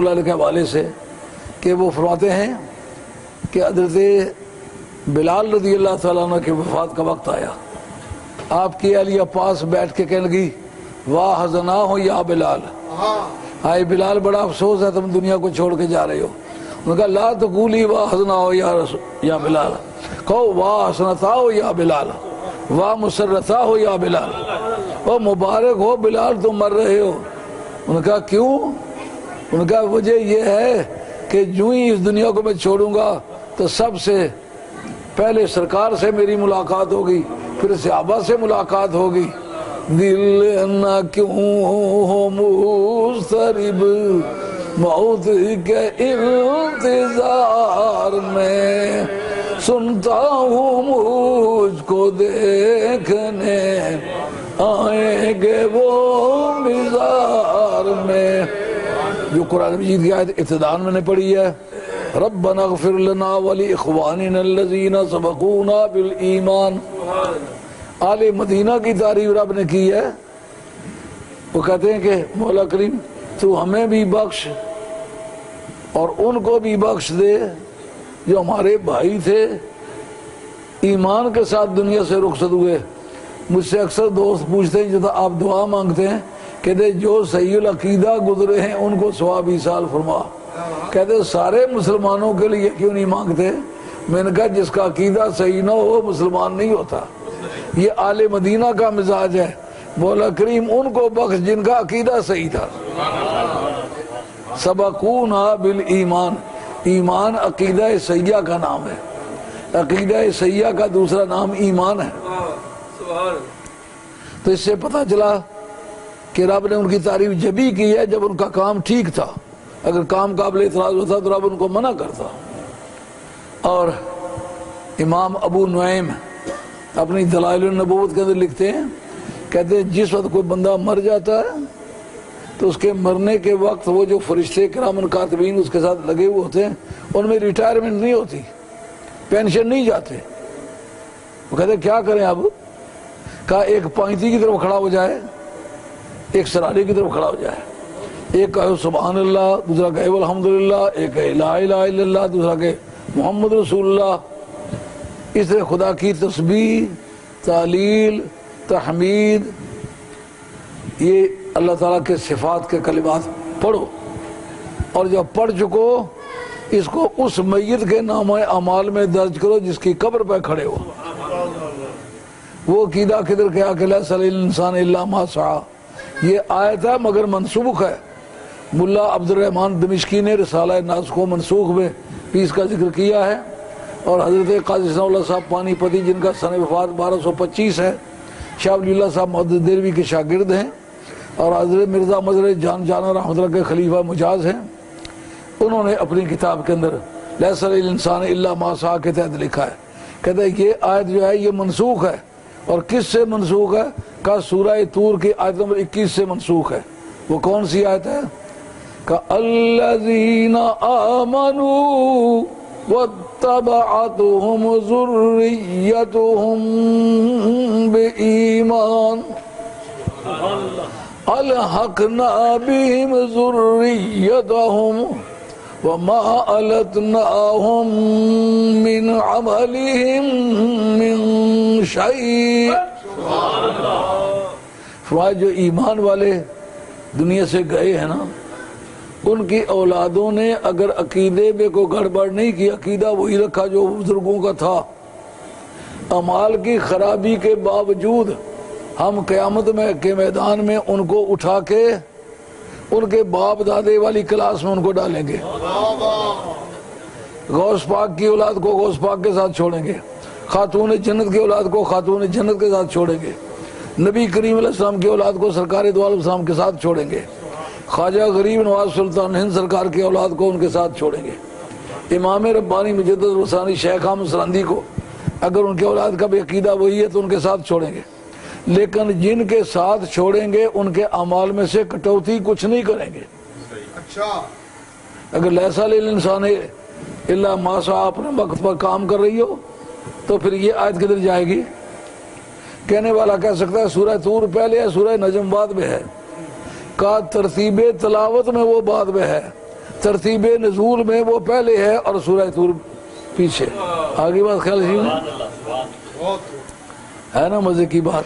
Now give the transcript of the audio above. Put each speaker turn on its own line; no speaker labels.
اللہ علیہ کے حوالے سے کہ وہ فرماتے ہیں کہ حضرت بلال رضی اللہ تعالیٰ عنہ کی وفات کا وقت آیا، آپ کی اہلیہ پاس بیٹھ کے کہنے لگی واہ حزنا ہو یا بلال، ہائے بلال بڑا افسوس ہے تم دنیا کو چھوڑ کے جا رہے ہو۔ انہوں نے کہا لا تقولی واہ حزنا ہو یا بلال، کہو واہ حسنتا ہو یا بلال، واہ مسرتا ہو یا بلال، او مبارک ہو بلال تم مر رہے ہو۔ انہوں نے کہا کیوں؟ انہوں نے کہا وجہ یہ ہے کہ جو ہی اس دنیا کو میں چھوڑوں گا تو سب سے پہلے سرکار سے میری ملاقات ہوگی، پھر صحابہ سے ملاقات ہوگی۔ دل نہ کیوں ہو مضطرب موت کے انتظار میں، سنتا ہوں مجھ کو دیکھنے آئیں گے وہ مزار میں۔ جو قرآن مجید کی آیت ابتداء میں نے پڑھی ہے ربنا اغفر لنا ولاخواننا الذین سبقونا بالایمان، آل مدینہ کی تعریف رب نے کی ہے۔ وہ کہتے ہیں کہ مولا کریم تو ہمیں بھی بخش اور ان کو بھی بخش دے جو ہمارے بھائی تھے، ایمان کے ساتھ دنیا سے رخصت ہوئے۔ مجھ سے اکثر دوست پوچھتے ہیں جب آپ دعا مانگتے ہیں کہتے جو صحیح العقیدہ گزرے ہیں ان کو ثواب ایصال فرما، کہتے سارے مسلمانوں کے لیے کیوں نہیں مانگتے؟ میں نے کہا جس کا عقیدہ صحیح نہ ہو مسلمان نہیں ہوتا، یہ آل مدینہ کا مزاج ہے۔ مولا کریم ان کو بخش جن کا عقیدہ صحیح تھا۔ سبقونا بالایمان، ایمان عقیدہ صحیحہ کا نام ہے، عقیدہ صحیحہ کا دوسرا نام ایمان ہے۔ تو اس سے پتہ چلا کہ رب نے ان کی تعریف جبھی کی ہے جب ان کا کام ٹھیک تھا، اگر کام قابل اعتراض ہوتا تو رب ان کو منع کرتا۔ اور امام ابو نعیم اپنی دلائل النبوت کے اندر لکھتے ہیں، کہتے ہیں جس وقت کوئی بندہ مر جاتا ہے تو اس کے مرنے کے وقت وہ جو فرشتے کرام کاتبین اس کے ساتھ لگے ہوئے ہوتے ہیں ان میں ریٹائرمنٹ نہیں ہوتی، پینشن نہیں جاتے۔ وہ کہتے ہیں کیا کریں اب؟ کہا ایک پائنتی کی طرف کھڑا ہو جائے، ایک سرانے کی طرف کھڑا ہو جائے، ایک کہے سبحان اللہ، دوسرا کہے الحمدللہ، ایک کہے لا الہ الا اللہ، دوسرا کہے محمد رسول اللہ۔ اس طرح خدا کی تسبیح، تعلیل، تحمید، یہ اللہ تعالیٰ کے صفات کے کلمات پڑھو، اور جب پڑھ چکو اس کو اس میت کے نام اعمال میں درج کرو جس کی قبر پہ کھڑے ہو۔ وہ عقیدہ کدھر کیا کہ لیس للانسان الا ما سعی، یہ آیت ہے مگر منسوخ ہے۔ ملا عبد الرحمن دمشقی نے رسالہ ناسخ و منسوخ میں بھی اس کا ذکر کیا ہے، اور حضرت قاضی ثناء اللہ صاحب پانی پتی جن کا سن وفات 1225 ہے، شاہ ولی اللہ صاحب محدث دہلوی کے شاگرد ہیں، اور حضرت مرزا مظہر جان جانا رحمۃ اللہ کے خلیفہ مجاز ہیں، انہوں نے اپنی کتاب کے اندر لیس للانسان الا ما سعی کے تحت لکھا ہے، کہتے ہیں یہ آیت جو ہے یہ منسوخ ہے۔ اور کس سے منسوخ ہے؟ کہا سورہ طور کی آیت نمبر 21 سے منسوخ ہے۔ وہ کون سی آیت ہے؟ کہا الذین آمنوا واتبعتهم ذریتهم بإیمان الحقنا بهم ذریتهم وما ألتناهم من عملهم من شيء۔ فرمایا جو ایمان والے دنیا سے گئے ہیں نا، ان کی اولادوں نے اگر عقیدے میں کوئی گڑبڑ نہیں کی، عقیدہ وہی رکھا جو بزرگوں کا تھا، اعمال کی خرابی کے باوجود ہم قیامت میں کے میدان میں ان کو اٹھا کے ان کے باپ دادے والی کلاس میں ان کو ڈالیں گے۔ غوث پاک کی اولاد کو غوث پاک کے ساتھ چھوڑیں گے، خاتون جنت کی اولاد کو خاتون جنت کے ساتھ چھوڑیں گے، نبی کریم علیہ السلام کی اولاد کو سرکار دو عالم السلام کے ساتھ چھوڑیں گے، خواجہ غریب نواز سلطان ہند سرکار کی اولاد کو ان کے ساتھ چھوڑیں گے، امام ربانی مجدد رسانی شیخ احمد سرندی کو اگر ان کے اولاد کا بھی عقیدہ وہی ہے تو ان کے ساتھ چھوڑیں گے، لیکن جن کے ساتھ چھوڑیں گے ان کے اعمال میں سے کٹوتی کچھ نہیں کریں گے۔ اگر لیس للانسان الا ما سعی اپنے وقت پر کام کر رہی ہو تو پھر یہ آیت کدھر جائے گی؟ کہنے والا کہہ سکتا ہے سورہ طور پہلے ہے، سورہ نجم بعد میں ہے، کہا ترتیب تلاوت میں وہ بعد میں ہے، ترتیب نزول میں وہ پہلے ہے اور سورہ طور پیچھے. آگے بات خیال ہے نا، مزے کی بات.